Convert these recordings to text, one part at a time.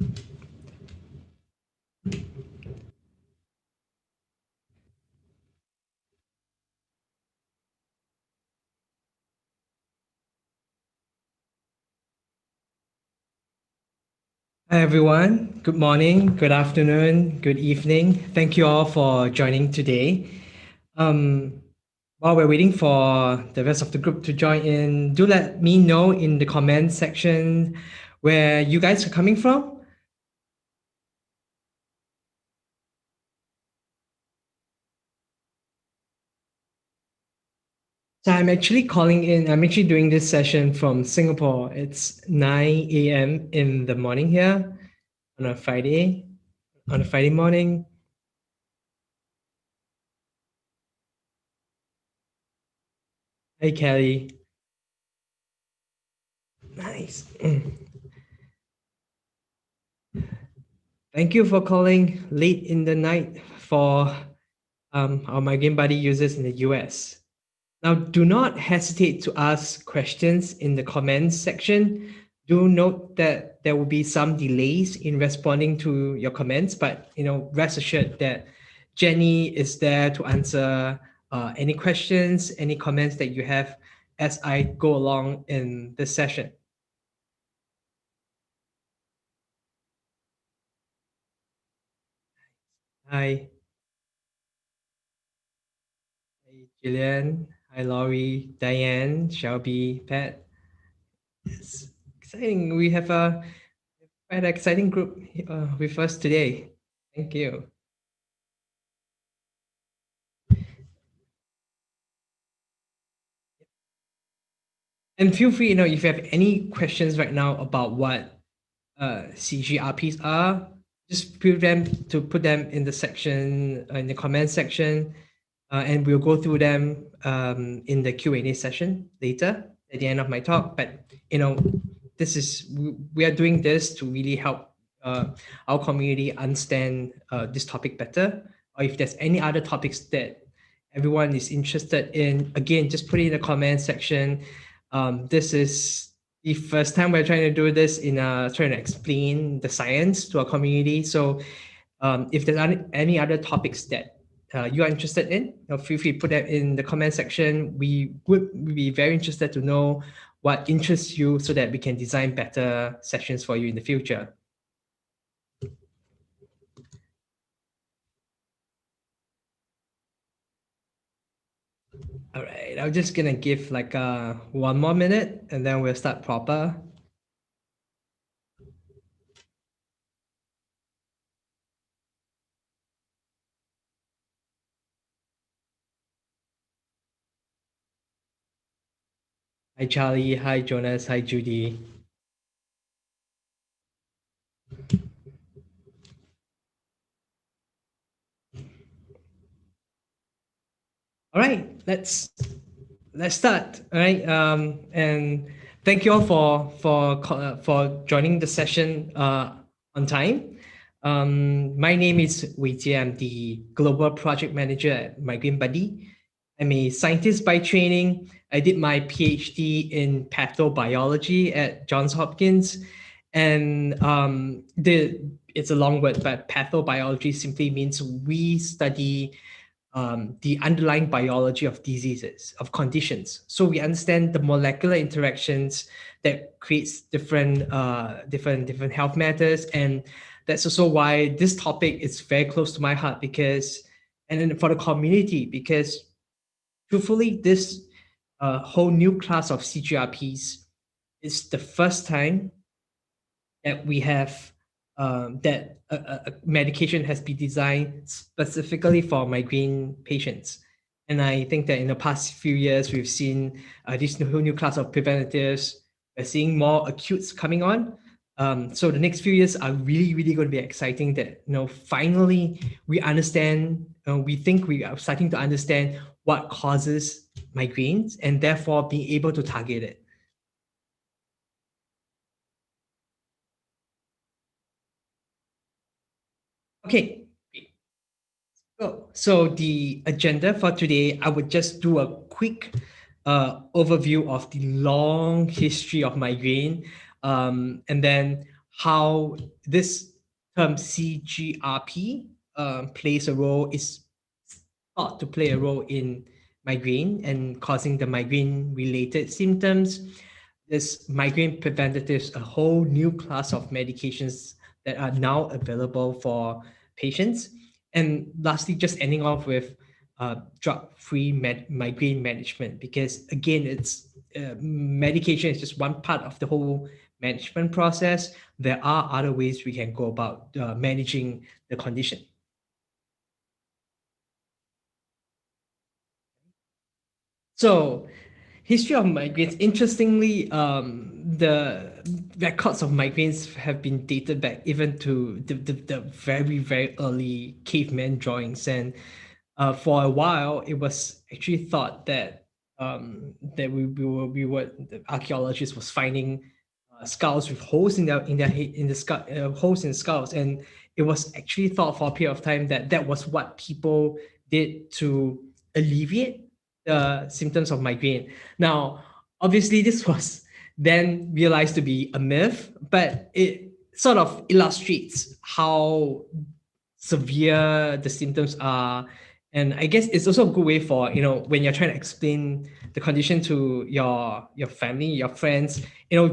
Hi everyone. Good morning, good afternoon, good evening. Thank you all for joining today. Um, while we're waiting for the rest of the group to join in, do let me know in the comment section where you guys are coming from. So I'm actually I'm actually doing this session from Singapore. It's 9 a.m. in the morning here on a Friday morning. Hey, Kelly. Nice. Thank you for calling late in the night for our migraine buddy users in the US. Now, do not hesitate to ask questions in the comments section. Do note that there will be some delays in responding to your comments, but rest assured that Jenny is there to answer any questions, any comments that you have as I go along in this session. Hi. Hey, Gillian. Hi, Laurie, Diane, Shelby, Pat. It's exciting. We have quite an exciting group with us today. Thank you. And feel free, if you have any questions right now about what CGRPs are, just put them in the section, in the comment section, and we'll go through them in the Q&A session later at the end of my talk. But we are doing this to really help our community understand this topic better. Or if there's any other topics that everyone is interested in, again, just put it in the comment section. This is the first time we're trying to do this trying to explain the science to our community. So if there's any other topics that you are interested in, feel free to put that in the comment section. We would be very interested to know what interests you so that we can design better sessions for you in the future. All right, I'm just gonna give like one more minute and then we'll start proper. Hi, Charlie. Hi, Jonas. Hi, Judy. All right, let's start. All right, and thank you all for joining the session on time. My name is Weijie. I'm the global project manager at Migraine Buddy. I'm a scientist by training. I did my PhD in pathobiology at Johns Hopkins, and it's a long word, but pathobiology simply means we study the underlying biology of diseases, of conditions. So we understand the molecular interactions that creates different health matters, and that's also why this topic is very close to my heart and then for the community, because truthfully, this whole new class of CGRPs is the first time that we have that a medication has been designed specifically for migraine patients. And I think that in the past few years, we've seen this whole new class of preventives. We're seeing more acutes coming on. So the next few years are really, really going to be exciting that, finally we understand, we think we are starting to understand what causes migraines and therefore being able to target it. Okay, so the agenda for today, I would just do a quick overview of the long history of migraine. And then how this term CGRP plays a role, is thought to play a role in migraine and causing the migraine related symptoms. This migraine preventatives, a whole new class of medications that are now available for patients. And lastly, just ending off with drug-free migraine management, because again, it's medication is just one part of the whole management process. There are other ways we can go about managing the condition. So, history of migraines. Interestingly, the records of migraines have been dated back even to the very, very early caveman drawings. And for a while, it was actually thought that the archaeologists was finding skulls with holes in their head, in the skull, holes in skulls, and it was actually thought for a period of time that that was what people did to alleviate the symptoms of migraine. Now, obviously, this was then realized to be a myth, but it sort of illustrates how severe the symptoms are. And I guess it's also a good way for, when you're trying to explain the condition to your family, your friends,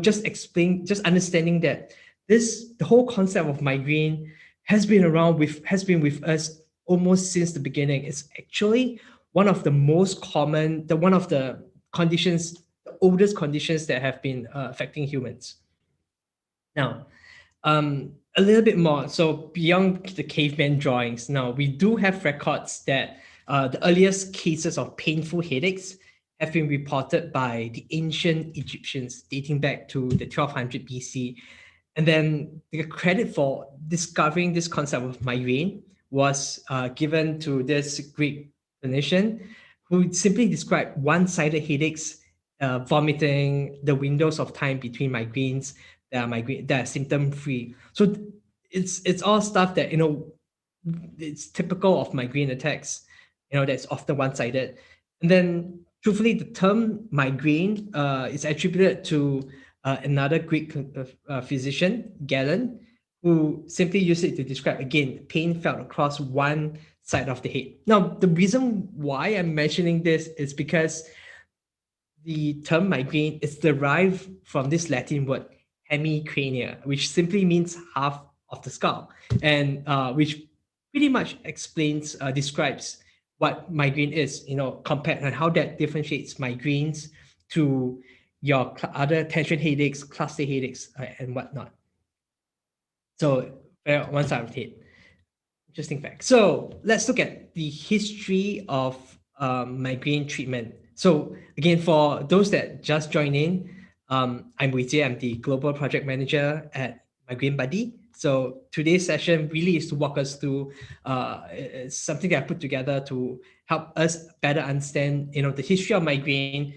just understanding that the whole concept of migraine has been with us almost since the beginning. It's actually one of the most common, one of the conditions, the oldest conditions that have been affecting humans. Now, a little bit more. So beyond the caveman drawings, now we do have records that the earliest cases of painful headaches have been reported by the ancient Egyptians dating back to the 1200 BC. And then the credit for discovering this concept of migraine was given to this Greek clinician who simply described one-sided headaches, vomiting, the windows of time between migraines that are symptom free. So it's all stuff that it's typical of migraine attacks. That's often one-sided. And then, truthfully, the term migraine is attributed to another Greek physician, Galen, who simply used it to describe, again, pain felt across one side of the head. Now, the reason why I'm mentioning this is because the term migraine is derived from this Latin word hemicrania, which simply means half of the skull, and which pretty much describes what migraine is, compared, and how that differentiates migraines to your other tension headaches, cluster headaches, and whatnot. So, one side of the head. Interesting fact. So let's look at the history of migraine treatment. So again, for those that just joined in, I'm Weijie. I'm the Global Project Manager at Migraine Buddy. So today's session really is to walk us through something that I put together to help us better understand, the history of migraine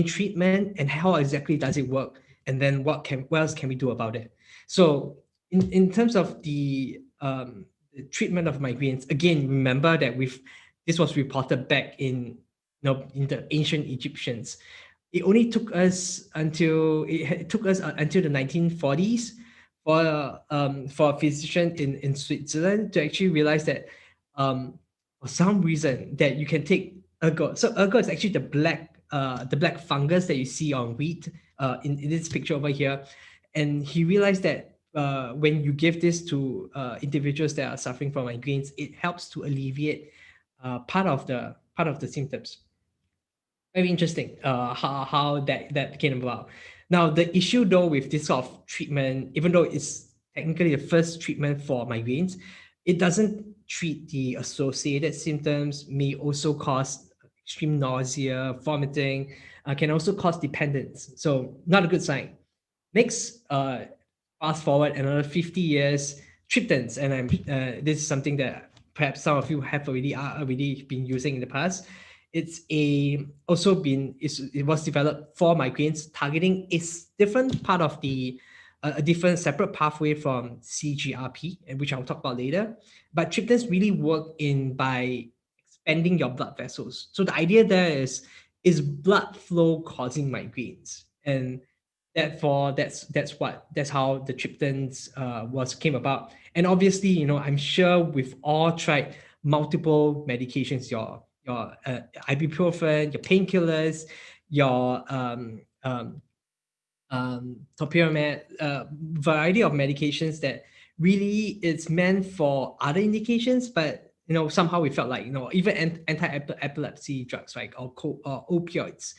treatment, and how exactly does it work, and then what else can we do about it. So in terms of the treatment of migraines, again, remember that this was reported back in the ancient Egyptians. It only took us until the 1940s for a physician in Switzerland to actually realize that for some reason that you can take ergot. So ergot is actually the black fungus that you see on wheat in this picture over here. And he realized that when you give this to individuals that are suffering from migraines, it helps to alleviate part of the symptoms. Very interesting how that came about. Now, the issue though with this sort of treatment, even though it's technically the first treatment for migraines, it doesn't treat the associated symptoms, may also cause extreme nausea, vomiting, can also cause dependence. So not a good sign. Next, fast forward another 50 years, triptans, and this is something that perhaps some of you have already been using in the past. It was developed for migraines, targeting a different part of a different separate pathway from CGRP, and which I'll talk about later. But triptans really work by expanding your blood vessels. So the idea there is blood flow causing migraines? And therefore that's how the triptans came about. And obviously, you know, I'm sure we've all tried multiple medications, your ibuprofen, your painkillers, your topiramate, variety of medications that really it's meant for other indications, but you know, somehow we felt like, you know, even anti-epilepsy drugs, right, or opioids.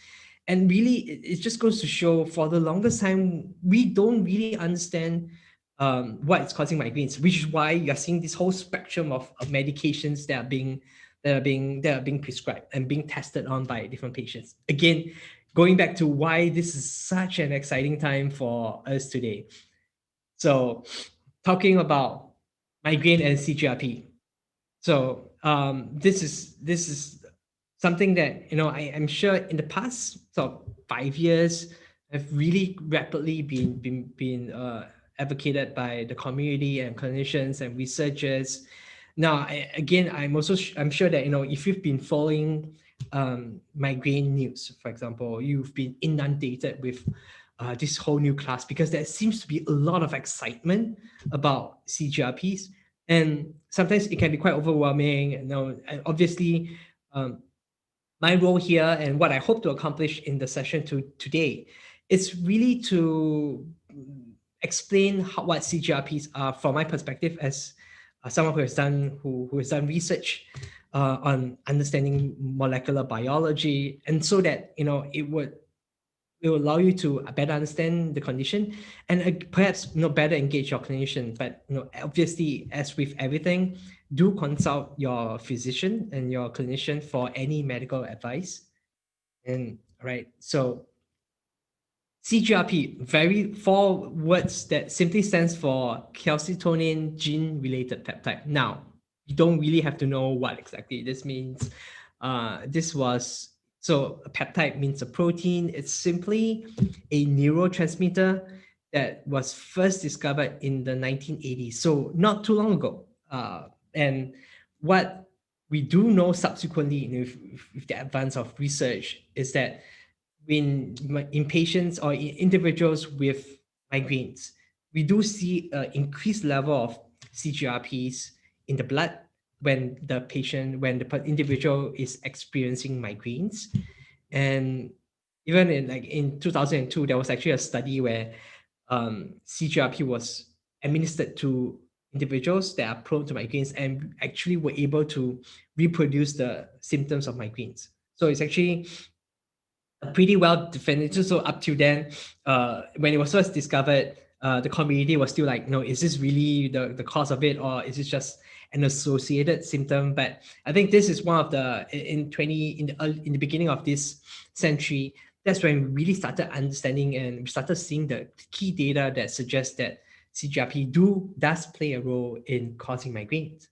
And really, it just goes to show for the longest time, we don't really understand what is causing migraines, which is why you're seeing this whole spectrum of medications that are being prescribed and being tested on by different patients. Again, going back to why this is such an exciting time for us today. So, talking about migraine and CGRP. So, this is something that, you know, I'm sure in the past sort of 5 years have really rapidly been advocated by the community and clinicians and researchers. Now, I'm sure that, you know, if you've been following migraine news, for example, you've been inundated with this whole new class because there seems to be a lot of excitement about CGRPs, and sometimes it can be quite overwhelming. You know, and obviously, my role here and what I hope to accomplish in the session today is really to explain what CGRPs are from my perspective as someone who has done research on understanding molecular biology, and so that, you know, it will allow you to better understand the condition and perhaps, you know, better engage your clinician. But, you know, obviously, as with everything, do consult your physician and your clinician for any medical advice. And right, so CGRP, very four words that simply stands for calcitonin gene-related peptide. Now, you don't really have to know what exactly this means. A peptide means a protein. It's simply a neurotransmitter that was first discovered in the 1980s, so not too long ago. And what we do know subsequently, you know, with the advance of research, is that in patients or in individuals with migraines, we do see an increased level of CGRPs in the blood when the individual is experiencing migraines. And even in 2002, there was actually a study where CGRP was administered to individuals that are prone to migraines and actually were able to reproduce the symptoms of migraines. So it's actually pretty well definitive. So up to then, when it was first discovered, the community was still like, no, is this really the cause of it, or is it just an associated symptom? But I think this is one of the in the beginning of this century, that's when we really started understanding and we started seeing the key data that suggests that CGRP does play a role in causing migraines.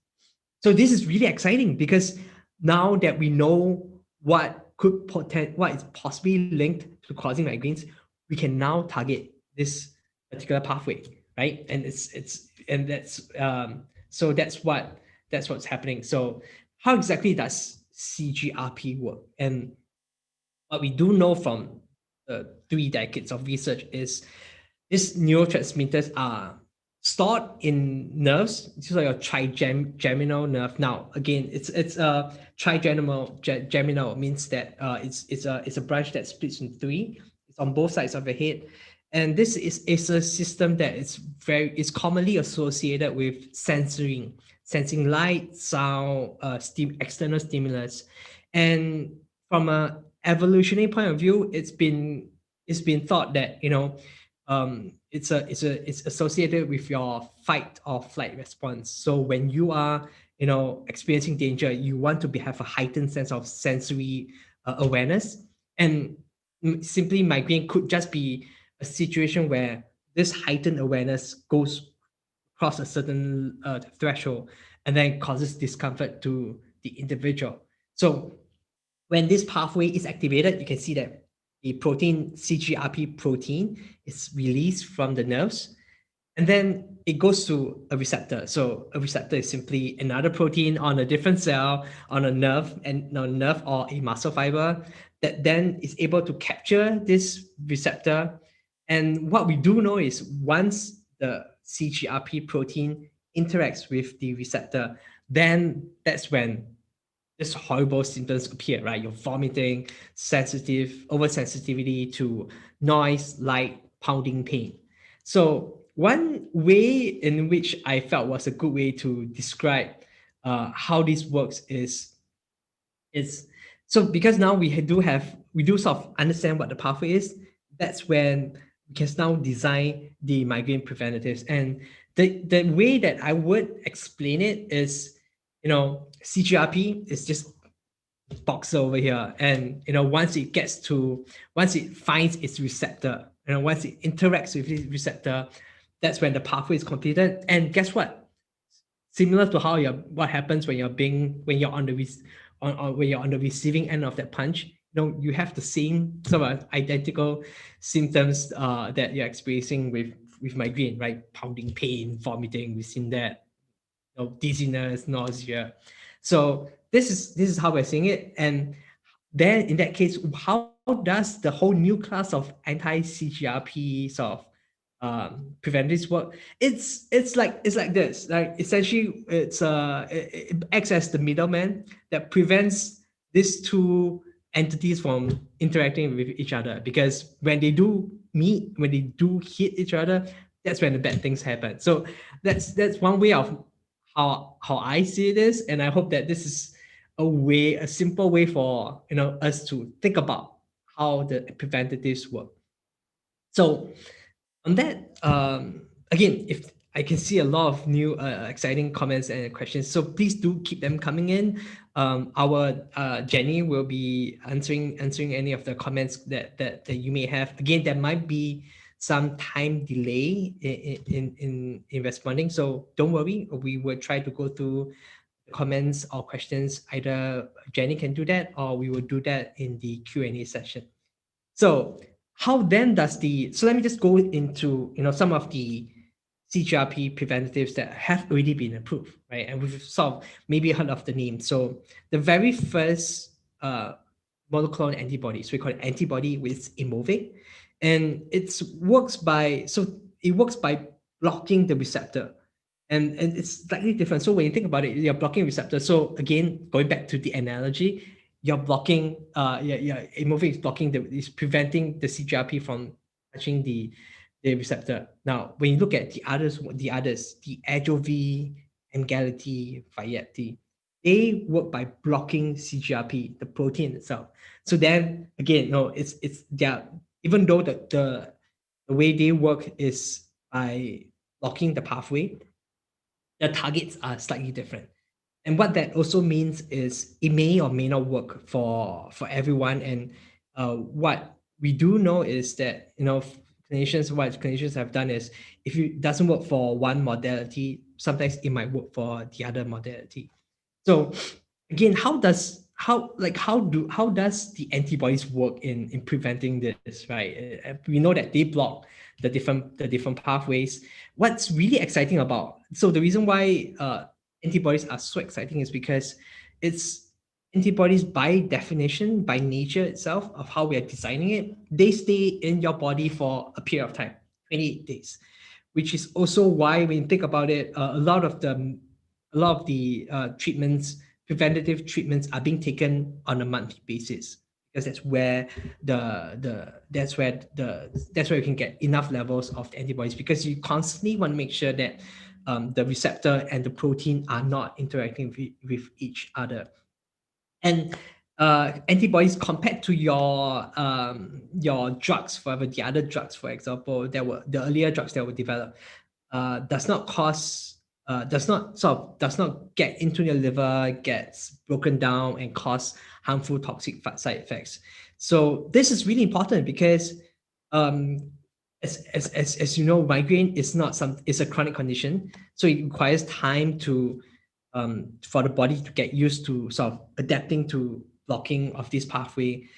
So this is really exciting because now that we know what is possibly linked to causing migraines, we can now target this particular pathway, right? And that's what's happening. So how exactly does CGRP work? And what we do know from 3 decades of research is these neurotransmitters are stored in nerves. So your trigeminal nerve. Now, again, it's a geminal means that it's a branch that splits in three. It's on both sides of the head, and this is a system that is commonly associated with sensing light, sound, external stimulus, and from a evolutionary point of view, it's been thought that, you know, it's associated with your fight or flight response. So when you are, you know, experiencing danger, you want to have a heightened sense of sensory awareness. And simply migraine could just be a situation where this heightened awareness goes across a certain threshold and then causes discomfort to the individual. So when this pathway is activated, you can see that the protein, CGRP protein, is released from the nerves, and then it goes to a receptor. So a receptor is simply another protein on a different cell, on a nerve or a muscle fiber, that then is able to capture this receptor And what we do know is once the CGRP protein interacts with the receptor, then that's when this horrible symptoms appear, right? You're vomiting, oversensitivity to noise, light, pounding pain. So one way in which I felt was a good way to describe how this works is so because now we do sort of understand what the pathway is. That's when we can now design the migraine preventatives. And the way that I would explain it is, CGRP is just box over here, and once it finds its receptor, once it interacts with this receptor, that's when the pathway is completed. And guess what? Similar to how what happens when you're on the receiving end of that punch, you have the same sort of identical symptoms that you're experiencing with migraine, right? Pounding pain, vomiting, we've seen that, dizziness, nausea. So this is how we're seeing it. And then in that case, how does the whole new class of anti-CGRP sort of preventives work? It's like this. Like essentially, it acts as the middleman that prevents these two entities from interacting with each other. Because when they do meet, when they do hit each other, that's when the bad things happen. So that's one way of how I see this, and I hope that this is a simple way for us to think about how the preventatives work. So on that, again, if I can see a lot of new exciting comments and questions, so please do keep them coming in. Our Jenny will be answering any of the comments that you may have. Again, there might be some time delay in responding, so don't worry. We will try to go through comments or questions. Either Jenny can do that, or we will do that in the Q&A session. So how then does so let me just go into some of the CGRP preventatives that have already been approved, right? And we've sort of maybe heard of the name. So the very first monoclonal antibody, so we call it antibody with Aimovig, and it works by blocking the receptor. And it's slightly different. So when you think about it, you're blocking receptor. So again, going back to the analogy, you're blocking, Aimovig is blocking is preventing the CGRP from touching the receptor. Now, when you look at the others, the Ajovy, Emgality, Vyepti, they work by blocking CGRP, the protein itself. So then again, no, it's even though the way they work is by blocking the pathway, the targets are slightly different. And what that also means is it may or may not work for everyone. And what we do know is that what clinicians have done is, if it doesn't work for one modality, sometimes it might work for the other modality. So again, how does the antibodies work in preventing this, right? We know that they block the different pathways. What's really exciting about, so the reason why antibodies are so exciting is because it's antibodies by definition, by nature itself of how we are designing it, they stay in your body for a period of time, 28 days, which is also why when you think about it, a lot of the treatments, preventative treatments, are being taken on a monthly basis, because that's where you can get enough levels of the antibodies, because you constantly want to make sure that the receptor and the protein are not interacting with each other. And antibodies, compared to your drugs, forever, the other drugs, for example, the earlier drugs that were developed, does not get into your liver, gets broken down, and cause harmful toxic side effects. So this is really important because as you know, migraine is it's a chronic condition, so it requires time for the body to get used to sort of adapting to blocking of this pathway.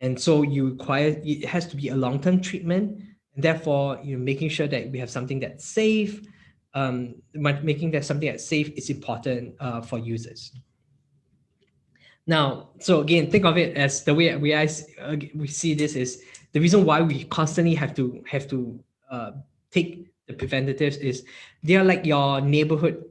And so it has to be a long-term treatment, and therefore making sure that we have something that's safe. Making that something that's safe is important for users. Now, so again, think of it as the way we see this is the reason why we constantly have to take the preventatives is they are like your neighborhood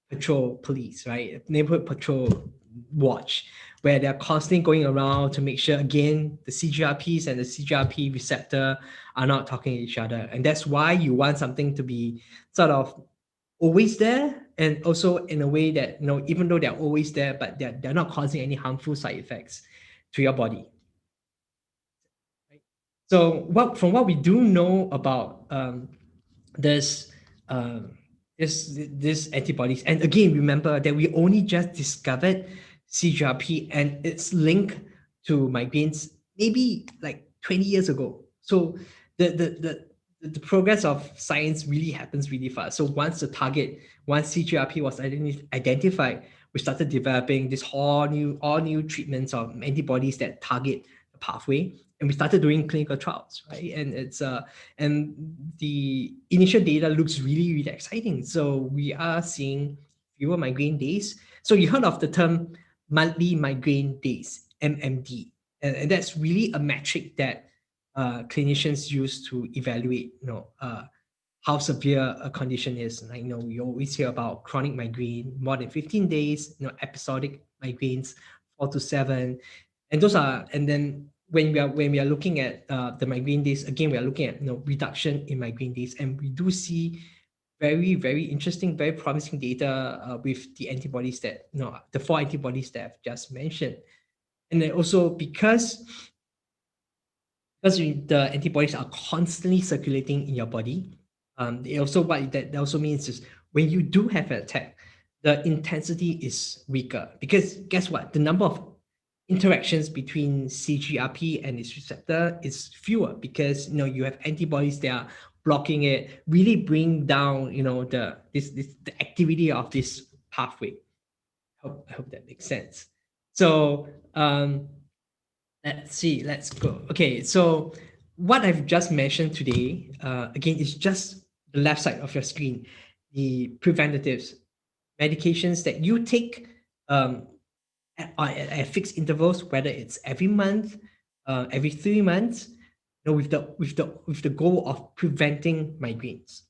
patrol police, right? Neighborhood patrol watch, where they're constantly going around to make sure, again, the CGRPs and the CGRP receptor are not talking to each other. And that's why you want something to be sort of always there, and also in a way that, even though they're always there, but they're not causing any harmful side effects to your body. Right? So from what we do know about this this antibodies, and again, remember that we only just discovered CGRP and its link to migraines maybe like 20 years ago. So the progress of science really happens really fast. So once CGRP was identified, we started developing this all new treatments of antibodies that target the pathway, and we started doing clinical trials, right? And and the initial data looks really exciting. So we are seeing fewer migraine days. So you heard of the term monthly migraine days, MMD, and that's really a metric that clinicians use to evaluate, how severe a condition is. Like, you always hear about chronic migraine, more than 15 days, episodic migraines, 4 to 7. And then when we are looking at the migraine days, again, we are looking at, reduction in migraine days. And we do see very interesting, very promising data with the antibodies that, the 4 antibodies that I've just mentioned. And then also because the antibodies are constantly circulating in your body, what that also means is when you do have an attack, the intensity is weaker, because guess what? The number of interactions between CGRP and its receptor is fewer, because you have antibodies that are blocking it, really bring down the activity of this pathway. I hope that makes sense. So let's see, let's go. Okay, so what I've just mentioned today, again, is just the left side of your screen, the preventatives, medications that you take at fixed intervals, whether it's every month, every 3 months, with the goal of preventing migraines.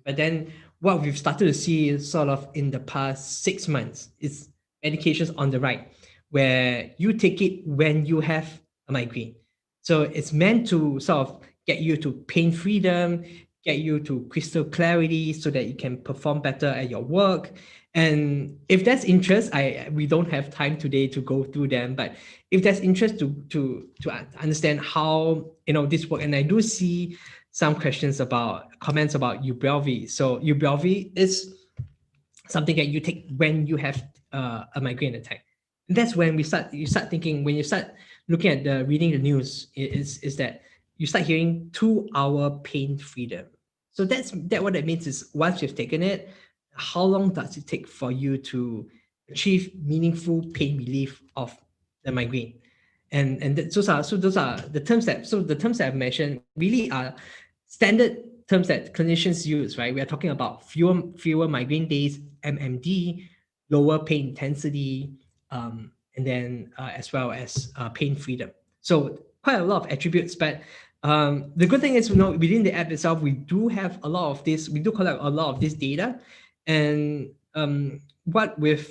But then what we've started to see is sort of in the past 6 months is medications on the right, where you take it when you have a migraine. So it's meant to sort of get you to pain freedom, get you to crystal clarity so that you can perform better at your work. And if there's interest, we don't have time today to go through them, but if there's interest to understand how this work, and I do see some comments about Ubrelvy. So Ubrelvy is something that you take when you have a migraine attack. And that's when you start thinking, when you start looking at reading the news, is that you start hearing 2-hour pain freedom. So what that means is, once you've taken it, how long does it take for you to achieve meaningful pain relief of the migraine? And those are the terms that I've mentioned really are standard terms that clinicians use, right? We are talking about fewer migraine days, MMD, lower pain intensity, and then as well as pain freedom. So quite a lot of attributes, but the good thing is, within the app itself, we do have a lot of this. We do collect a lot of this data, and what we've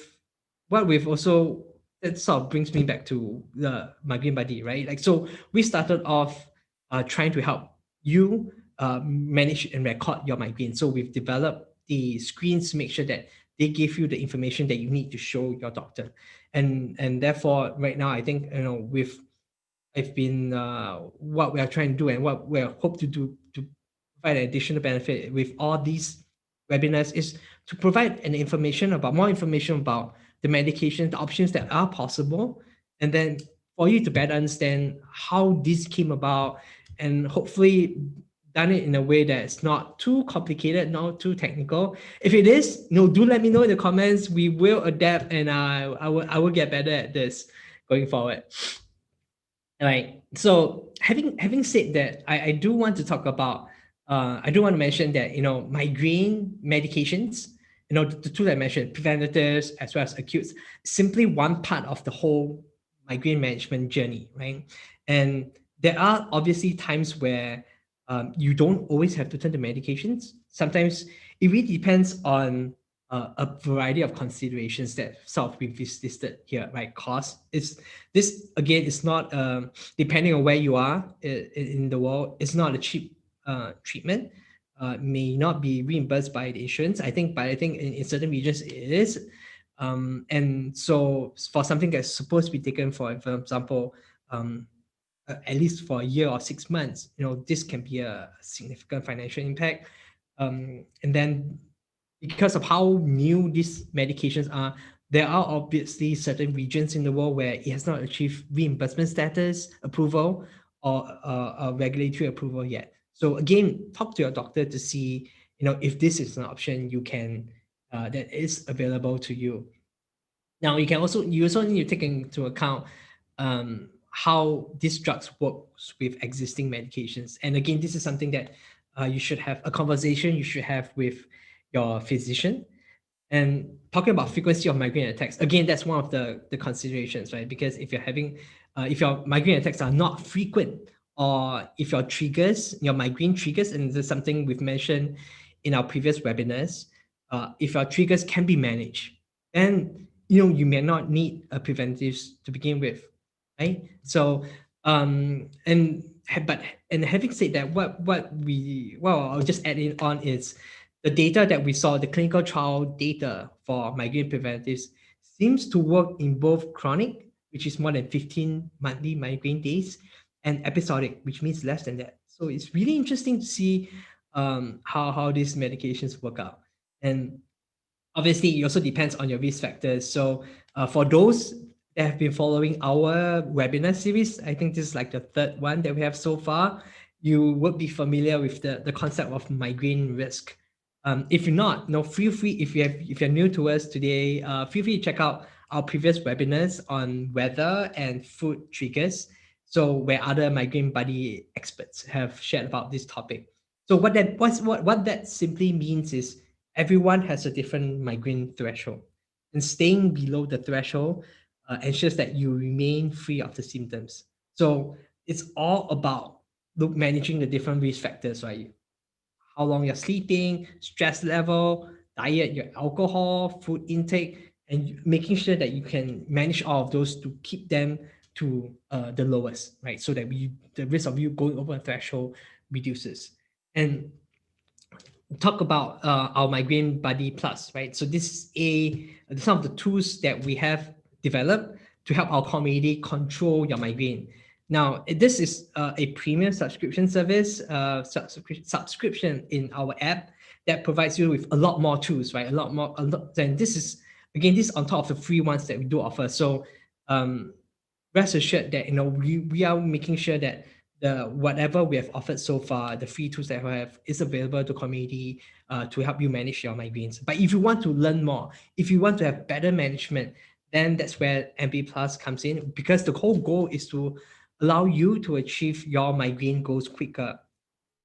also, that sort of brings me back to the Migraine Buddy, right? Like, so we started off trying to help you manage and record your migraine. So we've developed the screens to make sure that they give you the information that you need to show your doctor. And therefore, right now, I think, I've been what we are trying to do, and what we hope to do to provide an additional benefit with all these webinars, is to provide more information about the medication, the options that are possible, and then for you to better understand how this came about, and hopefully done it in a way that's not too complicated, not too technical. If it is, do let me know in the comments. We will adapt, and I will get better at this going forward. All right. So having said that, I do want to talk about, I do want to mention that, migraine medications, the two that I mentioned, preventatives as well as acutes, simply one part of the whole migraine management journey, right? And there are obviously times where you don't always have to turn to medications. Sometimes it really depends on a variety of considerations that sort of we've listed here, right? Cost is this again is not depending on where you are in the world. It's not a cheap treatment. May not be reimbursed by the insurance. I think in certain regions it is. And so for something that's supposed to be taken for example, at least for a year or 6 months, this can be a significant financial impact. And then because of how new these medications are, there are obviously certain regions in the world where it has not achieved reimbursement status approval or regulatory approval yet. So again, talk to your doctor to see, if this is an option that is available to you. Now, you also need to take into account how these drugs works with existing medications. And again, this is something that you should have a conversation you should have with your physician. And talking about frequency of migraine attacks, again, that's one of the considerations, right? Because if your migraine attacks are not frequent, or if your migraine triggers, and this is something we've mentioned in our previous webinars, if your triggers can be managed, then you may not need a preventives to begin with, right? So and having said that, I'll just add in on is the data that we saw, the clinical trial data for migraine preventives seems to work in both chronic, which is more than 15 monthly migraine days, and episodic, which means less than that. So it's really interesting to see how these medications work out. And obviously, it also depends on your risk factors. So for those that have been following our webinar series, I think this is like the third one that we have so far, you would be familiar with the concept of migraine risk. If you're not, feel free, if you're new to us today, feel free to check out our previous webinars on weather and food triggers. So where other migraine buddy experts have shared about this topic. So what that simply means is everyone has a different migraine threshold, and staying below the threshold ensures that you remain free of the symptoms. So it's all about managing the different risk factors, right? How long you're sleeping, stress level, diet, your alcohol, food intake, and making sure that you can manage all of those to keep them to the lowest, right? So that the risk of you going over a threshold reduces. And talk about our Migraine Buddy Plus, right? So this is some of the tools that we have developed to help our community control your migraine. Now, this is a premium subscription service, subscription in our app that provides you with a lot more tools, right? And this is, again, this is on top of the free ones that we do offer. So rest assured that we are making sure that the whatever we have offered so far, the free tools that we have, is available to community to help you manage your migraines. But if you want to learn more, if you want to have better management, then that's where MBplus comes in, because the whole goal is to allow you to achieve your migraine goals quicker.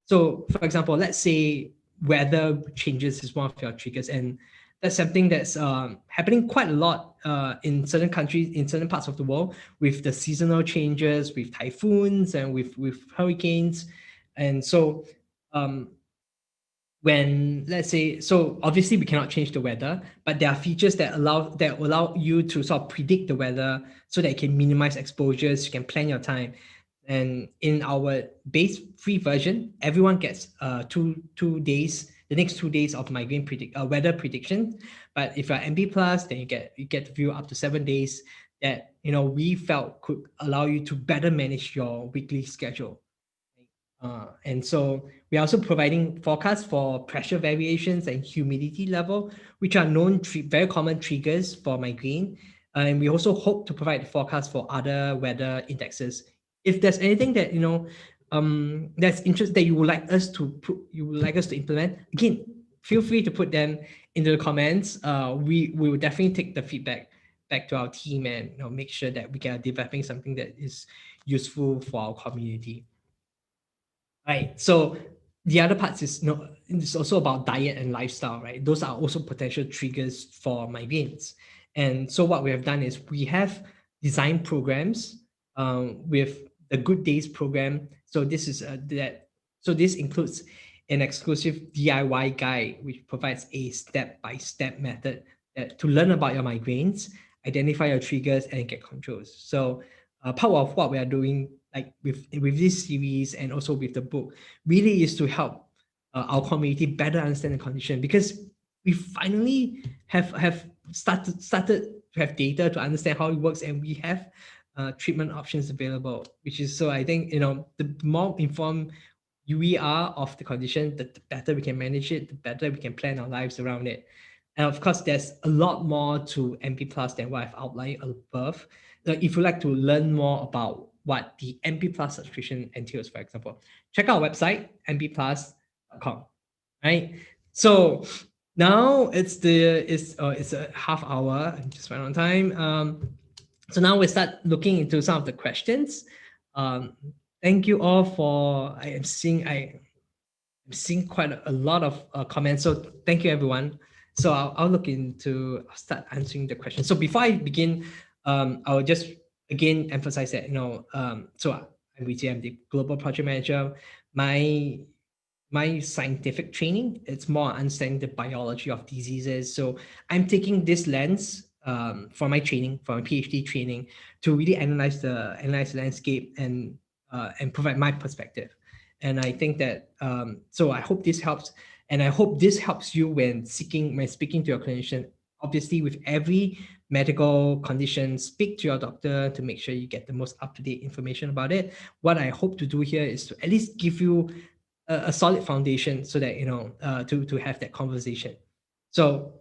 So, for example, let's say weather changes is one of your triggers, and that's something that's happening quite a lot in certain countries, in certain parts of the world, with the seasonal changes, with typhoons and with hurricanes. And so when, let's say, so obviously we cannot change the weather, but there are features that allow you to sort of predict the weather so that you can minimize exposures, you can plan your time. And in our base free version, everyone gets 2 days, the next 2 days of migraine weather prediction. But if you're MBplus, then you get to view up to 7 days that we felt could allow you to better manage your weekly schedule. And so we're also providing forecasts for pressure variations and humidity level, which are very common triggers for migraine. And we also hope to provide the forecast for other weather indexes. If there's anything that that's interest that you would like us to implement, again, feel free to put them into the comments. We will definitely take the feedback back to our team and make sure that we are developing something that is useful for our community. Right. So the other parts is it's also about diet and lifestyle, right? Those are also potential triggers for migraines. And so what we have done is we have designed programs with the Good Days program. So this is So this includes an exclusive DIY guide which provides a step-by-step method to learn about your migraines, identify your triggers, and get controls. So part of what we are doing, like with this series and also with the book, really is to help our community better understand the condition, because we finally have started to have data to understand how it works, and we have treatment options available. Which is, so I think, the more informed we are of the condition, the better we can manage it, the better we can plan our lives around it. And of course, there's a lot more to MBplus than what I've outlined above. If you'd like to learn more about what the MBplus subscription entails, for example, check out our website, mbplus.com. Right? So now it's a half hour. I just went on time. So now we start looking into some of the questions. Thank you all for. I'm seeing quite a lot of comments. So thank you, everyone. So I'll start answering the questions. So before I begin, I'll just again emphasize that, so I'm Weijie, I'm the global project manager. My scientific training, it's more understanding the biology of diseases. So I'm taking this lens for my training, for my PhD training, to really analyze the landscape and provide my perspective. And I think that so I hope this helps, and I hope this helps you when speaking to your clinician. Obviously, with every medical condition, speak to your doctor to make sure you get the most up-to-date information about it. What I hope to do here is to at least give you a solid foundation, so that to have that conversation. So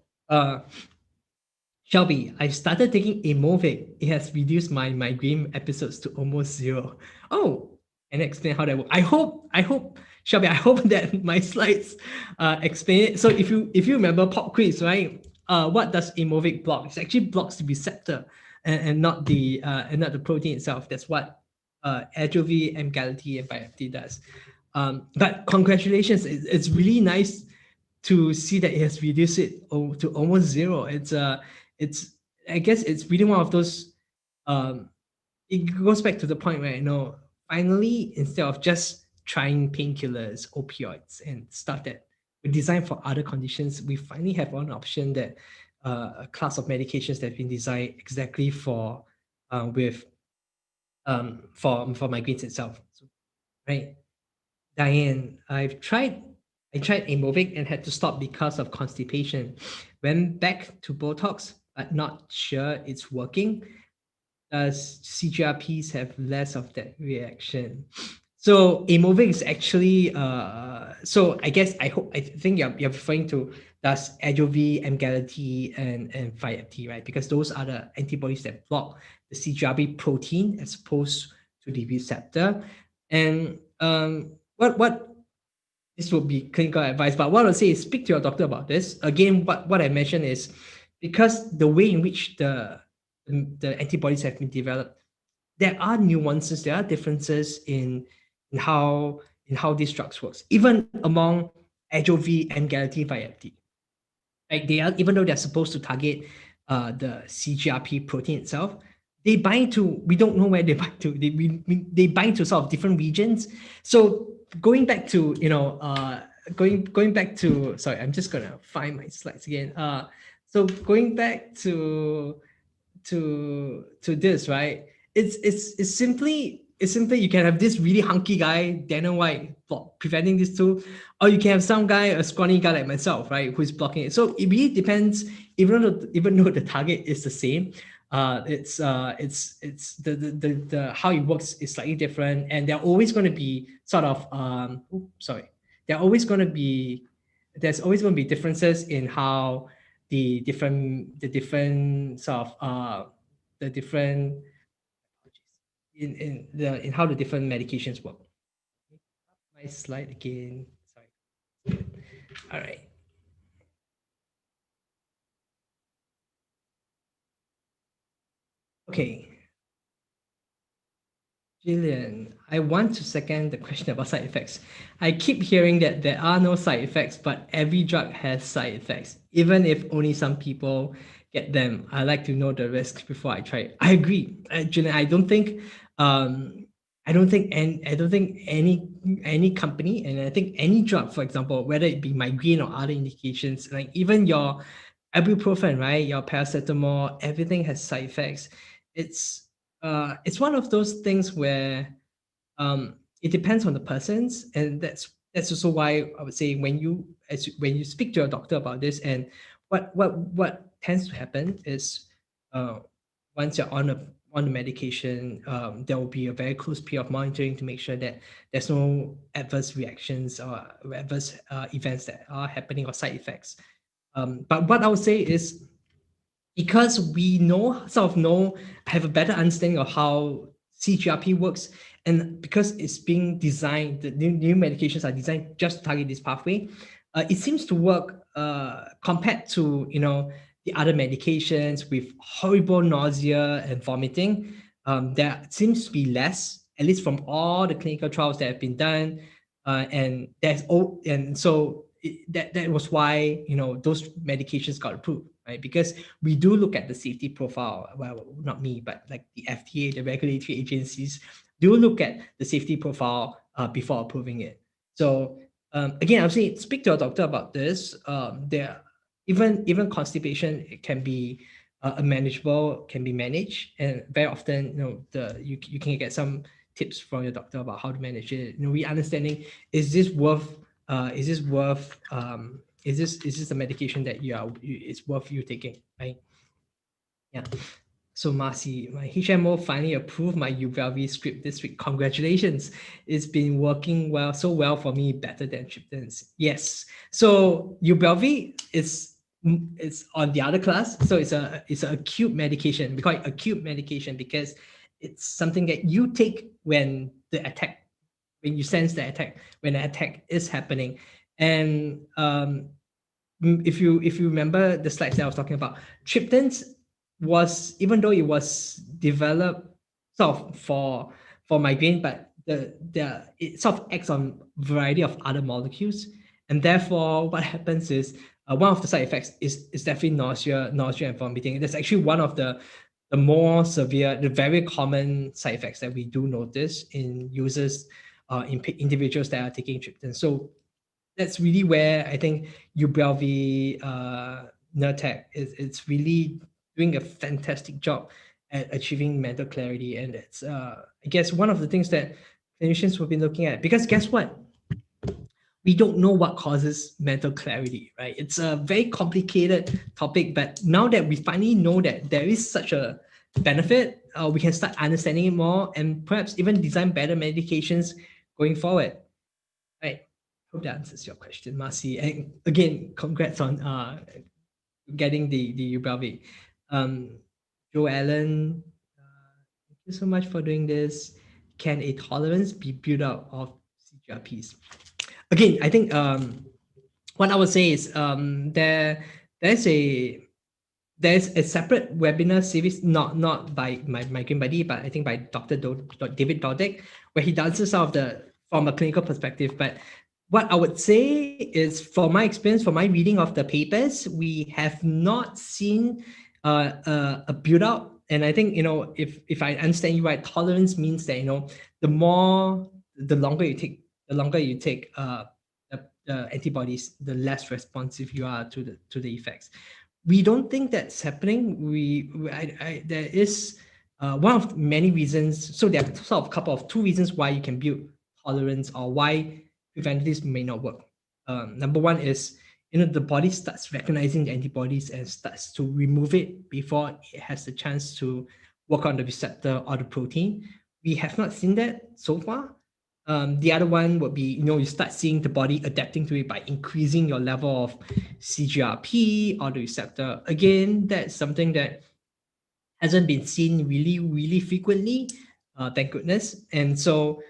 Shelby, I started taking Aimovig. It has reduced my migraine episodes to almost zero. Oh, and explain how that works. I hope, Shelby, I hope that my slides explain it. So if you remember pop quiz, right? What does Aimovig block? It actually blocks the receptor and not the protein itself. That's what Ajovy, Emgality, and Vyepti does. But congratulations, it's really nice to see that it has reduced it to almost zero. It's I guess it's really one of those. It goes back to the point where finally, instead of just trying painkillers, opioids, and stuff that we designed for other conditions, we finally have one option that a class of medications that have been designed exactly for migraines itself. So, right, Diane, I tried Aimovig and had to stop because of constipation. Went back to Botox, but not sure it's working. Does CGRPs have less of that reaction? So Aimovig is actually so I think you're referring to does Ajovy, Emgality, and Vyepti, right? Because those are the antibodies that block the CGRP protein as opposed to the receptor. And what this would be clinical advice, but what I'll say is speak to your doctor about this. Again, what I mentioned is because the way in which the antibodies have been developed, there are nuances, there are differences in how these drugs works, even among Ajovy and Emgality, Vyepti. Like even though they're supposed to target the CGRP protein itself, they bind to, we don't know where they bind to. They bind to sort of different regions. So going back to going back to, sorry, I'm just gonna find my slides again. So going back to this, right? It's simply you can have this really hunky guy, Daniel White, preventing this too, or you can have some guy, a scrawny guy like myself, right, who's blocking it. So it really depends. Even though the target is the same, it's the how it works is slightly different, and they're always going to be sort of they're always going to be there's always going to be differences in how the different sort of the different in how the different medications work. My slide again. Sorry. All right. Okay. Jillian, I want to second the question about side effects. I keep hearing that there are no side effects, but every drug has side effects, even if only some people get them. I like to know the risks before I try it. I agree, Jillian. I don't think I don't think any company, and I think any drug, for example, whether it be migraine or other indications, like even your ibuprofen, right, your paracetamol, everything has side effects. It's one of those things where it depends on the persons, and that's also why I would say when you speak to your doctor about this, and what tends to happen is uh, once you're on the medication, there will be a very close period of monitoring to make sure that there's no adverse reactions or adverse events that are happening or side effects. But what I would say is, because we have a better understanding of how CGRP works, and because it's being designed, the new medications are designed just to target this pathway, it seems to work compared to the other medications with horrible nausea and vomiting. There seems to be less, at least from all the clinical trials that have been done, and so that was why those medications got approved, right? Because we do look at the safety profile. Well, not me, but like the FDA, the regulatory agencies do look at the safety profile before approving it. So again, I'm saying speak to a doctor about this. There, even constipation, it can be manageable, can be managed, and very often you can get some tips from your doctor about how to manage it. We understanding, is this worth is this a medication that it's worth you taking, right? Yeah. So Marcy, my HMO finally approved my Uvalvi script this week. Congratulations. It's been working so well for me, better than triptans. Yes. So Uvalvi is on the other class. So it's an acute medication. We call it acute medication because it's something that you take when you sense the attack, when the attack is happening. And if you remember the slides that I was talking about, triptans was, even though it was developed sort of for migraine, but it sort of acts on a variety of other molecules, and therefore what happens is one of the side effects is definitely nausea and vomiting. That's actually one of the more severe, the very common side effects that we do notice in users, in individuals that are taking triptan. So that's really where I think Ubrelvy Nurtec it's really doing a fantastic job at achieving mental clarity. And it's I guess one of the things that clinicians will be looking at, because guess what? We don't know what causes mental clarity, right? It's a very complicated topic, but now that we finally know that there is such a benefit, we can start understanding it more and perhaps even design better medications going forward. Right. Hope that answers your question, Marcy. And again, congrats on getting the Ubrelvy. Joe Allen, thank you so much for doing this. Can a tolerance be built out of CGRPs? Again, I think what I would say is there's a separate webinar series, not by my Migraine Buddy, but I think by Dr. David Dodek, where he does some of the from a clinical perspective. But what I would say is, from my experience, from my reading of the papers, we have not seen a build out. And I think if I understand you right, tolerance means that the longer you take the antibodies, the less responsive you are to the effects. We don't think that's happening. There is one of many reasons. So there are sort of two reasons why you can build tolerance, or why preventives may not work. Number one is the body starts recognizing the antibodies and starts to remove it before it has the chance to work on the receptor or the protein. We have not seen that so far. The other one would be, you start seeing the body adapting to it by increasing your level of CGRP or the receptor. Again, that's something that hasn't been seen really, really frequently, thank goodness. And so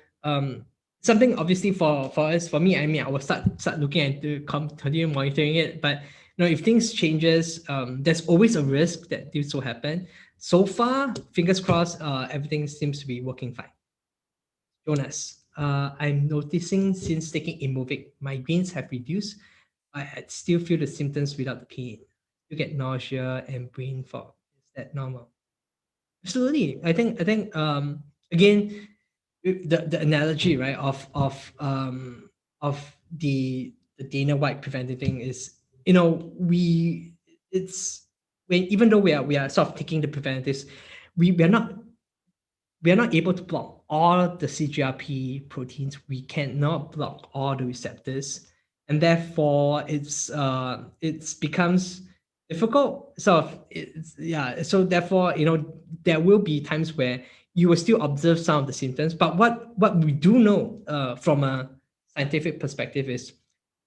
something obviously for us, for me, I mean, I will start looking at continue monitoring it. But if things changes, there's always a risk that this will happen. So far, fingers crossed, everything seems to be working fine. Jonas, I'm noticing since taking Aimovig, migraines have reduced. I still feel the symptoms without the pain. You get nausea and brain fog. Is that normal? Absolutely. I think again, the analogy, right, of the Dana White preventive thing is, it's when, even though we are sort of taking the preventives, we are not able to block all the CGRP proteins. We cannot block all the receptors, and therefore it's becomes difficult. So therefore, there will be times where you will still observe some of the symptoms. But what we do know from a scientific perspective is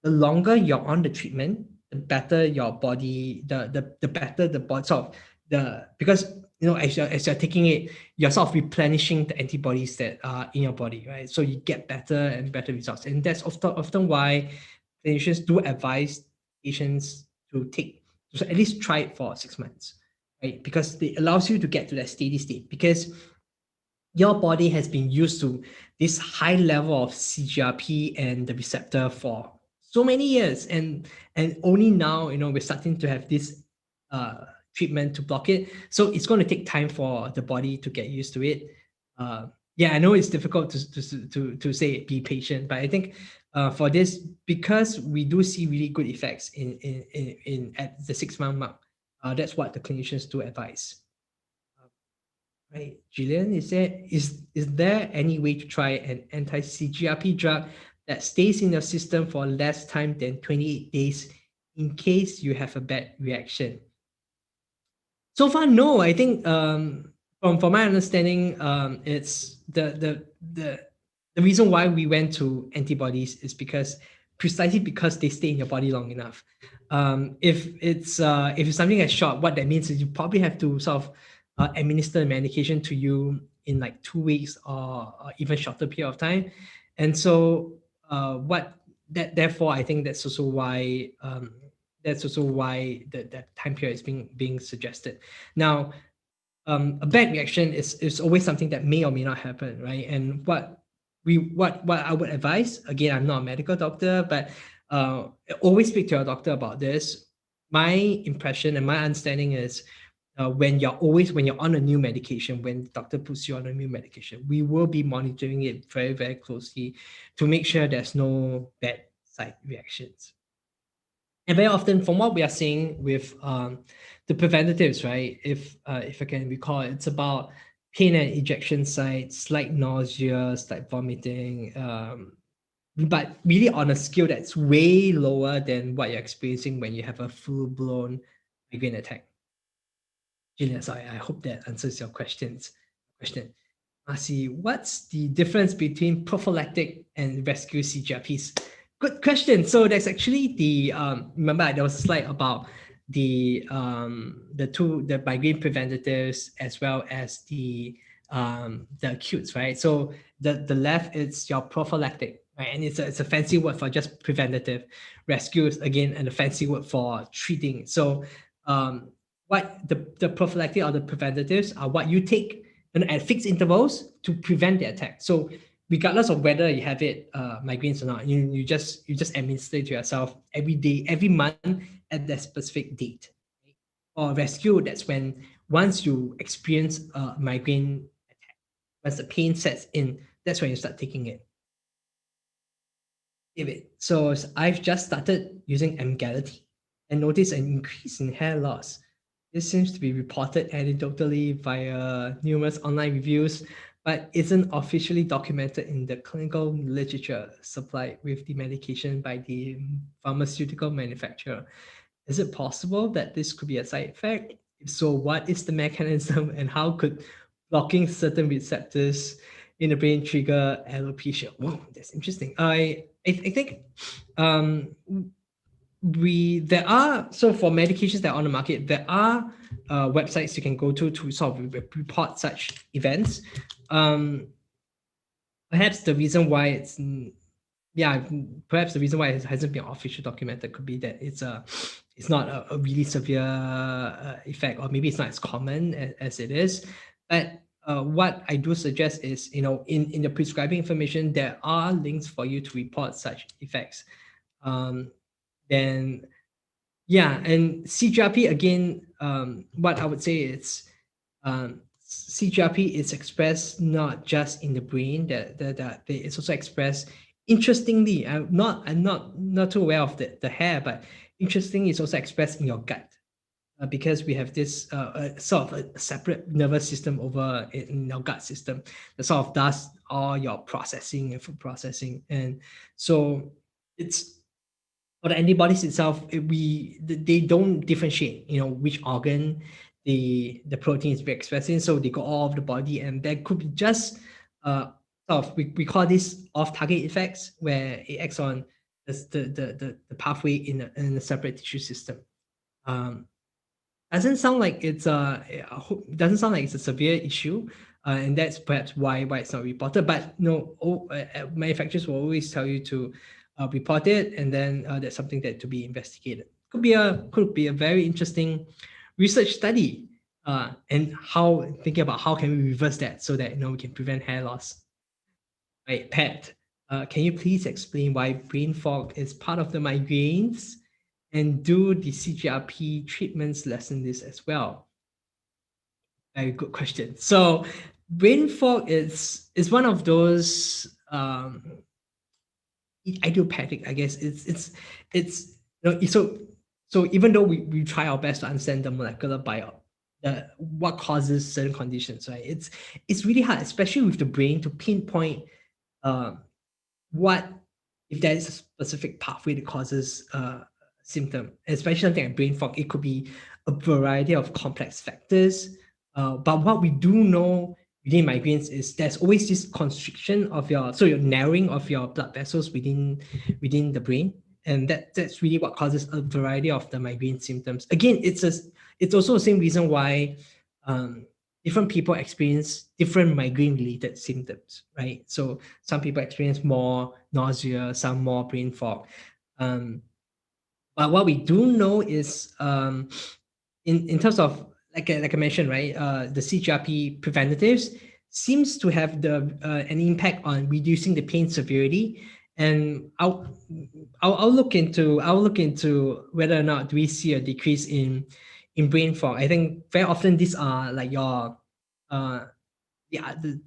the longer you're on the treatment, the better your body, the better the body sort of the because as you're taking it, you're sort of replenishing the antibodies that are in your body, right? So you get better and better results. And that's often why clinicians do advise patients to at least try it for 6 months, right? Because it allows you to get to that steady state, because your body has been used to this high level of CGRP and the receptor for so many years, and only now we're starting to have this treatment to block it. So it's going to take time for the body to get used to it. Yeah, I know it's difficult to say be patient, but I think for this, because we do see really good effects in at the 6 month mark, that's what the clinicians do advise. Right, Gillian, is there any way to try an anti-CGRP drug that stays in your system for less time than 28 days in case you have a bad reaction? So far, no. I think from my understanding, it's the reason why we went to antibodies is precisely because they stay in your body long enough. If it's something that's short, what that means is you probably have to sort of administer medication to you in like 2 weeks or even shorter period of time. And so therefore I think that's also why that time period is being suggested. Now, a bad reaction is always something that may or may not happen, right? And what I would advise, again, I'm not a medical doctor, but always speak to your doctor about this. My impression and my understanding is when you're on a new medication, when the doctor puts you on a new medication, we will be monitoring it very, very closely to make sure there's no bad side reactions. And very often, from what we are seeing with the preventatives, right? If I can recall, it's about pain and ejection sites, slight nausea, slight vomiting, but really on a scale that's way lower than what you're experiencing when you have a full-blown migraine attack. Gillian, sorry, I hope that answers your question. Marcy, what's the difference between prophylactic and rescue CGRPs? Good question. So there's actually remember there was a slide about the migraine preventatives as well as the acutes, right? So the left is your prophylactic, right? And it's a fancy word for just preventative. Rescues, again, and a fancy word for treating. So what the prophylactic or the preventatives are what you take at fixed intervals to prevent the attack. So regardless of whether you have migraines or not, you just administer it to yourself every day, every month at that specific date. Or rescue, that's when once you experience a migraine attack, once the pain sets in, that's when you start taking it. So I've just started using Emgality and noticed an increase in hair loss. This seems to be reported anecdotally via numerous online reviews, but isn't officially documented in the clinical literature supplied with the medication by the pharmaceutical manufacturer. Is it possible that this could be a side effect? If so, what is the mechanism, and how could blocking certain receptors in the brain trigger alopecia? Whoa, that's interesting. I think there are, so for medications that are on the market, there are websites you can go to sort of report such events. Perhaps the reason why it hasn't been officially documented could be that it's not a really severe effect, or maybe it's not as common as it is. But what I do suggest is, in the prescribing information, there are links for you to report such effects. Then and CGRP, again, what I would say is CGRP is expressed not just in the brain, that it's also expressed interestingly. I'm not too aware of the hair, but interestingly, it's also expressed in your gut. Because we have this sort of a separate nervous system over in our gut system that sort of does all your processing and food processing. And so it's for the antibodies itself, they don't differentiate, which organ the protein is being expressed in. So they go all over the body, and there could be just sort of we call this off-target effects, where it acts on the pathway in a separate tissue system. Doesn't sound like it's doesn't sound like it's a severe issue, and that's perhaps why it's not reported. But no, manufacturers will always tell you to report it, and then that's something that to be investigated. Could be a very interesting research study, and thinking about how can we reverse that so that we can prevent hair loss. Right, Pat, can you please explain why brain fog is part of the migraines? And do the CGRP treatments lessen this as well? Very good question. So brain fog is one of those idiopathic, I guess. So even though we try our best to understand the molecular bio, what causes certain conditions, right? It's really hard, especially with the brain, to pinpoint what if there is a specific pathway that causes symptom, especially something like brain fog. It could be a variety of complex factors. But what we do know within migraines is there's always this constriction of your narrowing of your blood vessels within the brain, and that's really what causes a variety of the migraine symptoms. Again, it's also the same reason why different people experience different migraine related symptoms, right? So some people experience more nausea, some more brain fog. But what we do know is in terms of like I mentioned, right, the CGRP preventatives seems to have an impact on reducing the pain severity. And I'll look into whether or not we see a decrease in brain fog. I think very often these are like your the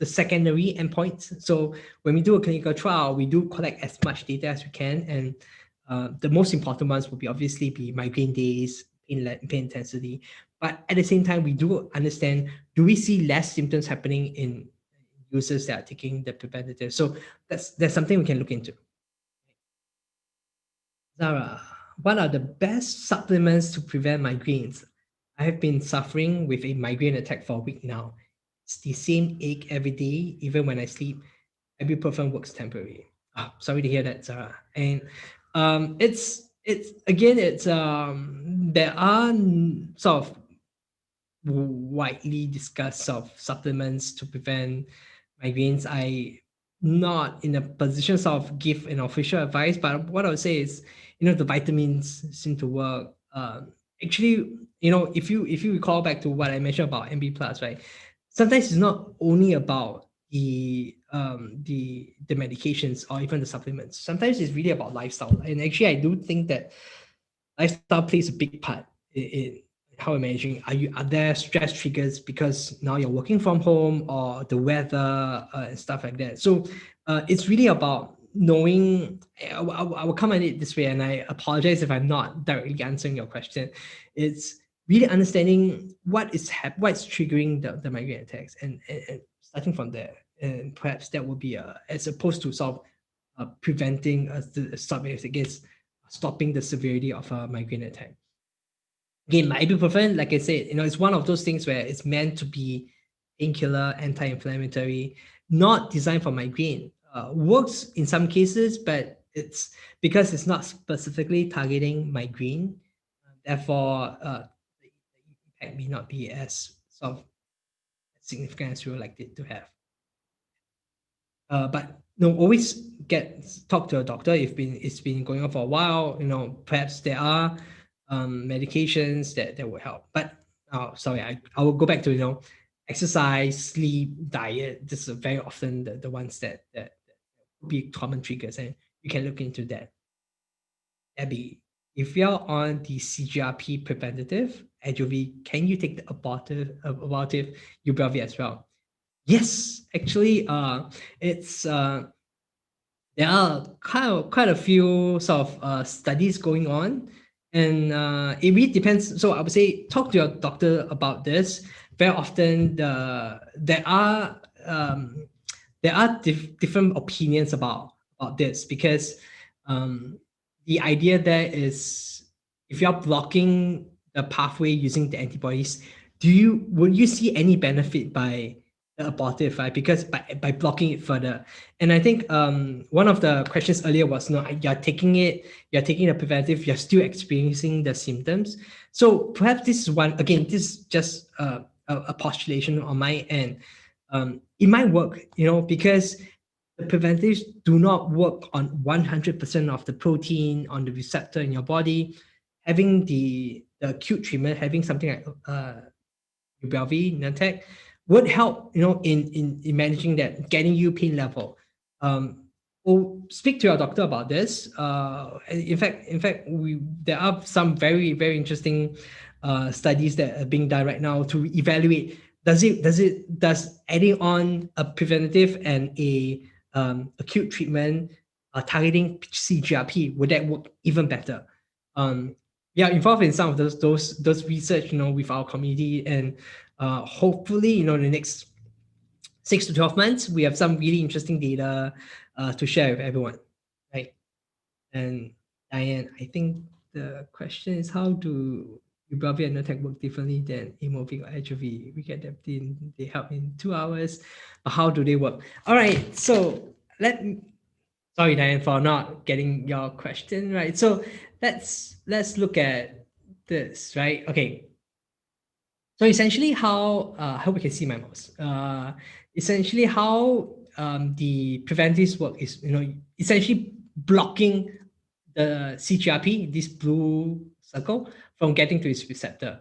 secondary endpoints. So when we do a clinical trial, we do collect as much data as we can, and the most important ones will be obviously migraine days, pain intensity. But at the same time, we do understand, do we see less symptoms happening in users that are taking the preventative? So that's something we can look into. Zara, what are the best supplements to prevent migraines? I have been suffering with a migraine attack for a week now. It's the same ache every day, even when I sleep. Ibuprofen works temporarily. Sorry to hear that, Zara. And there are sort of widely discussed sort of supplements to prevent migraines. I not in a position to sort of give an official advice, but what I would say is, the vitamins seem to work. Actually, if you recall back to what I mentioned about MBplus, right? Sometimes it's not only about the medications or even the supplements. Sometimes it's really about lifestyle. And actually, I do think that lifestyle plays a big part in how we're managing. Are there stress triggers because now you're working from home, or the weather and stuff like that? So it's really about knowing. I will come at it this way, and I apologize if I'm not directly answering your question. It's really understanding what's triggering the migraine attacks, and starting from there, and perhaps that would be as opposed to sort of preventing stopping the severity of a migraine attack. Again, my ibuprofen, like I said, it's one of those things where it's meant to be painkiller, anti-inflammatory, not designed for migraine. Works in some cases, but it's because it's not specifically targeting migraine. Therefore, the impact may not be as sort of significant as we would like it to have. But always talk to a doctor if it's been going on for a while. Perhaps there are medications that will help. But sorry, I will go back to exercise, sleep, diet. This is very often the ones that be common triggers, and you can look into that. Abby, if you're on the CGRP preventative, Ajovy, can you take the abortive Ubrelvy as well? Yes, actually, it's there are quite a few sort of studies going on, and it really depends. So I would say talk to your doctor about this. Very often, there are different opinions about this, because um, the idea there is, if you're blocking the pathway using the antibodies, would you see any benefit by the abortive, right? Because by blocking it further. And I think one of the questions earlier was, no, you're taking a preventive, you're still experiencing the symptoms. So perhaps this is one, again, this is just a postulation on my end. It might work, because the preventives do not work on 100% of the protein on the receptor in your body. Having the acute treatment, having something like Ubrelvy, Nurtec, would help, in managing that, getting you pain level. We'll speak to your doctor about this. In fact, there are some very, very interesting studies that are being done right now to evaluate, does adding on a preventative and a acute treatment targeting CGRP, would that work even better? We are involved in some of those research, with our community, and hopefully, in the next 6 to 12 months, we have some really interesting data to share with everyone, right? And Diane, I think the question is, how do Ubrelvy and Nurtec work differently than Aimovig or Ajovy? We get them in, they help in 2 hours, but how do they work? All right, so sorry, Diane, for not getting your question right. So let's look at this, right? Okay. So essentially, how I hope you can see my mouse. Essentially, how the preventives work is, essentially blocking the CGRP, this blue circle, from getting to its receptor.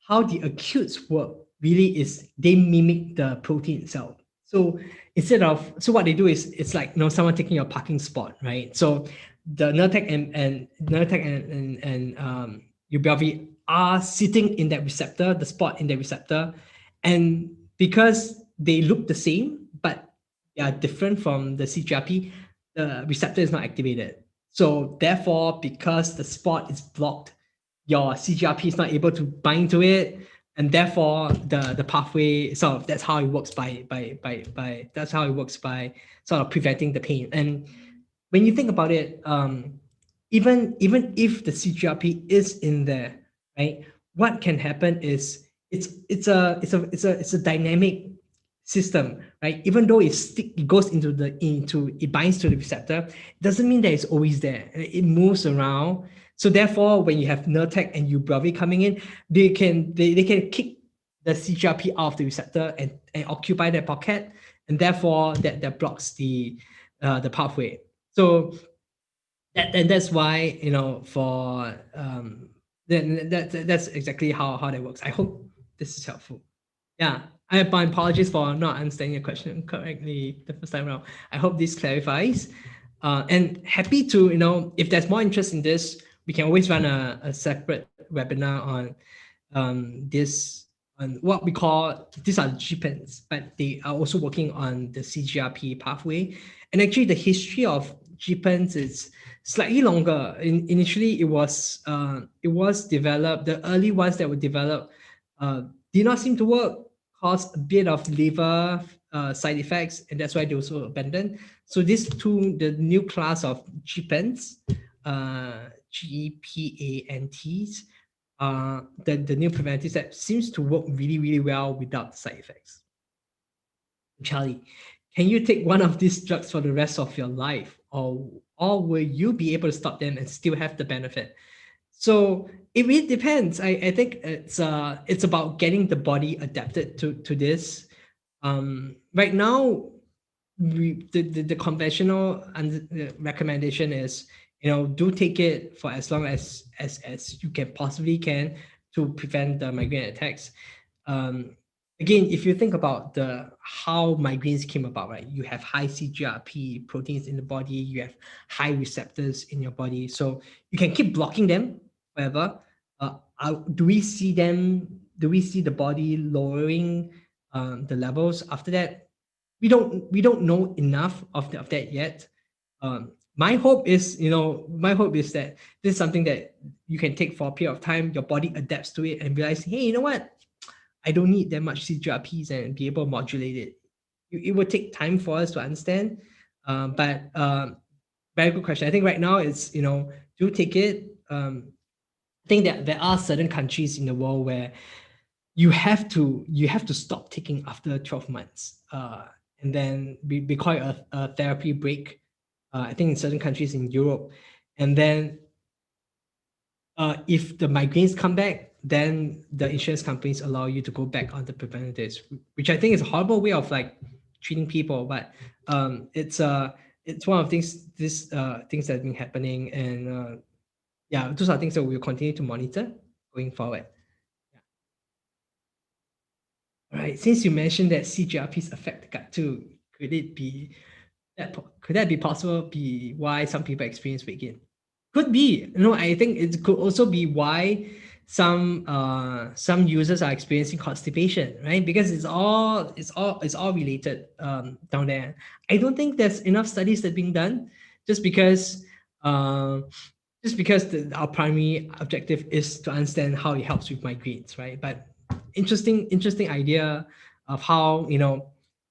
How the acutes work really is they mimic the protein itself. So so what they do is, it's like, someone taking your parking spot, right? So the Nurtec and Ubrelvy are sitting in that receptor, the spot in the receptor, and because they look the same but they are different from the CGRP, the receptor is not activated. So therefore, because the spot is blocked, your CGRP is not able to bind to it, and therefore the pathway, so that's how it works that's how it works by sort of preventing the pain. And when you think about it, even if the CGRP is in there, right, what can happen is, it's a dynamic system, right? Even though it goes it binds to the receptor, it doesn't mean that it's always there. It moves around. So therefore, when you have Nurtec and Ubrelvy coming in, they can kick the CGRP out of the receptor and occupy that pocket, and therefore that blocks the pathway. So that's why, for that's exactly how that works. I hope this is helpful. Yeah, I have my apologies for not understanding your question correctly the first time around. I hope this clarifies. And happy to, if there's more interest in this, we can always run a separate webinar on what we call, these are GPENs, but they are also working on the CGRP pathway. And actually, the history of GPENs is slightly longer. Initially, it was developed. The early ones that were developed did not seem to work, caused a bit of liver side effects, and that's why they also abandoned. So the new class of GPENs, GPANTs, the new preventives that seems to work really, really well without side effects. Charlie, can you take one of these drugs for the rest of your life, or will you be able to stop them and still have the benefit? So it really depends. I think it's about getting the body adapted to this. Right now, the conventional recommendation is, do take it for as long as you can possibly can to prevent the migraine attacks. Again, if you think about how migraines came about, right? You have high CGRP proteins in the body, you have high receptors in your body, so you can keep blocking them forever. do we see them? Do we see the body lowering the levels after that? We don't know enough of that yet. My hope is, my hope is that this is something that you can take for a period of time. Your body adapts to it and realize, hey, you know what? I don't need that much CGRPs and be able to modulate it. It will take time for us to understand. But very good question. I think right now it's, do take it. I think that there are certain countries in the world where you have to stop taking after 12 months, and then we call it a therapy break. I think in certain countries in Europe, and then if the migraines come back, then the insurance companies allow you to go back on the preventatives, which I think is a horrible way of like treating people. But it's one of these things that have been happening, and yeah, those are things that we'll continue to monitor going forward. All right. Since you mentioned that CGRPs affect the gut too, could it be could that be possible? Be why some people experience weight gain? Could be. I think it could also be why some users are experiencing constipation, right? Because it's all related down there. I don't think there's enough studies that are being done, just because uh, our primary objective is to understand how it helps with migraines, right? But interesting idea of how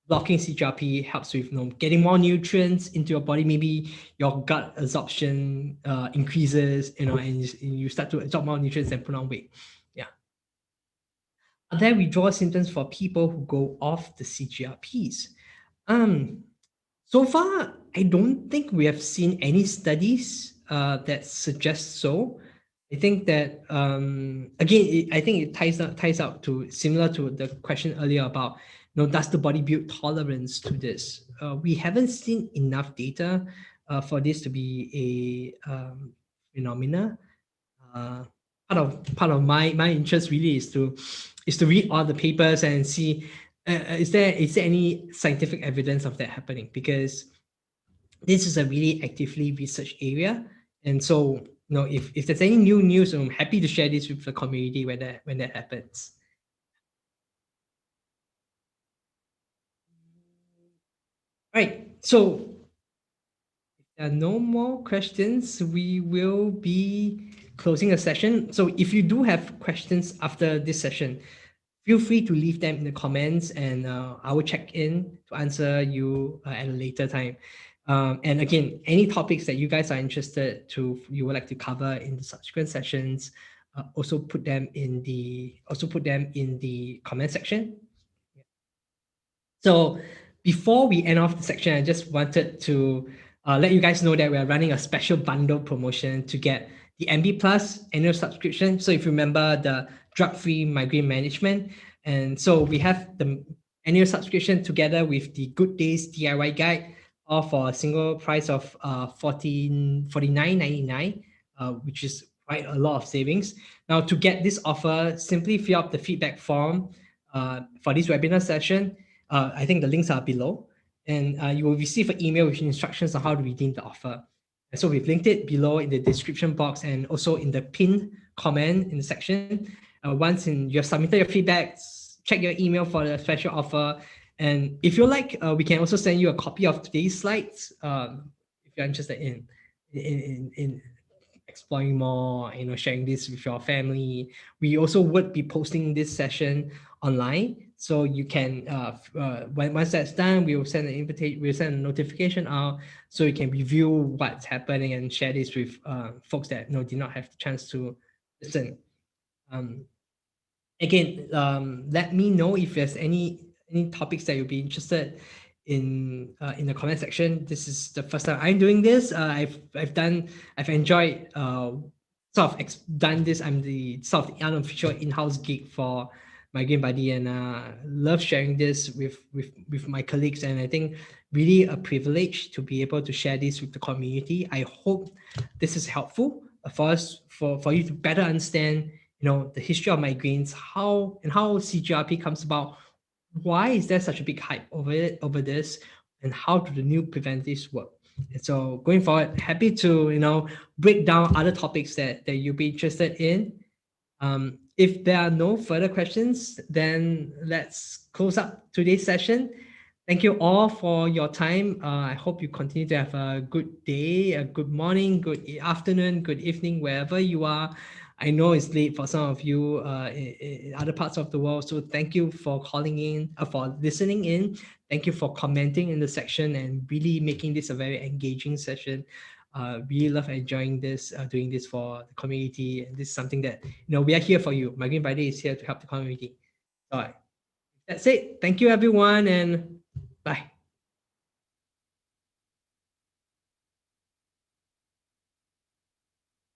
blocking CGRP helps with getting more nutrients into your body. Maybe your gut absorption increases, and you start to absorb more nutrients and put on weight. Yeah. Are there withdrawal symptoms for people who go off the CGRPs? So far, I don't think we have seen any studies that suggest so. I think that again, I think it ties out to similar to the question earlier about does the body build tolerance to this? We haven't seen enough data for this to be a phenomena. Part of my interest really is to read all the papers and see is there any scientific evidence of that happening, because this is a really actively researched area. And so if there's any new news, I'm happy to share this with the community when that happens. Right. So if there are no more questions, we will be closing the session. So if you do have questions after this session, feel free to leave them in the comments, and I will check in to answer you at a later time. And again, any topics that you guys are interested you would like to cover in the subsequent sessions, also put them in the comment section. So before we end off the section, I just wanted to let you guys know that we are running a special bundle promotion to get the MBplus annual subscription. So if you remember the drug-free migraine management, and so we have the annual subscription together with the Good Days DIY guide, all for a single price of $49.99, which is quite a lot of savings. Now, to get this offer, simply fill up the feedback form for this webinar session. I think the links are below, and you will receive an email with instructions on how to redeem the offer. And so we've linked it below in the description box and also in the pinned comment in the section. Once you have submitted your feedback, check your email for the special offer. And if you like, we can also send you a copy of today's slides if you're interested in exploring more, sharing this with your family. We also would be posting this session online, so you can once that's done, we will send an invitation, we'll send a notification out, so you can review what's happening and share this with folks that did not have the chance to listen. Again, let me know if there's any topics that you'll be interested in the comment section. This is the first time I'm doing this. I've enjoyed done this. I'm the sort of unofficial in-house geek for Migraine Buddy, and love sharing this with my colleagues. And I think really a privilege to be able to share this with the community. I hope this is helpful for us, for you to better understand the history of migraines, how CGRP comes about, why is there such a big hype over this, and how do the new preventives work. And so going forward, happy to break down other topics that you'll be interested in. If there are no further questions, then let's close up today's session. Thank you all for your time. I hope you continue to have a good day, a good morning, good afternoon, good evening, wherever you are. I know it's late for some of you in other parts of the world. So thank you for calling in, for listening in. Thank you for commenting in the section and really making this a very engaging session. Really love enjoying this, doing this for the community. And this is something that, we are here for you. Migraine by Day is here to help the community. All right. That's it. Thank you, everyone, and bye.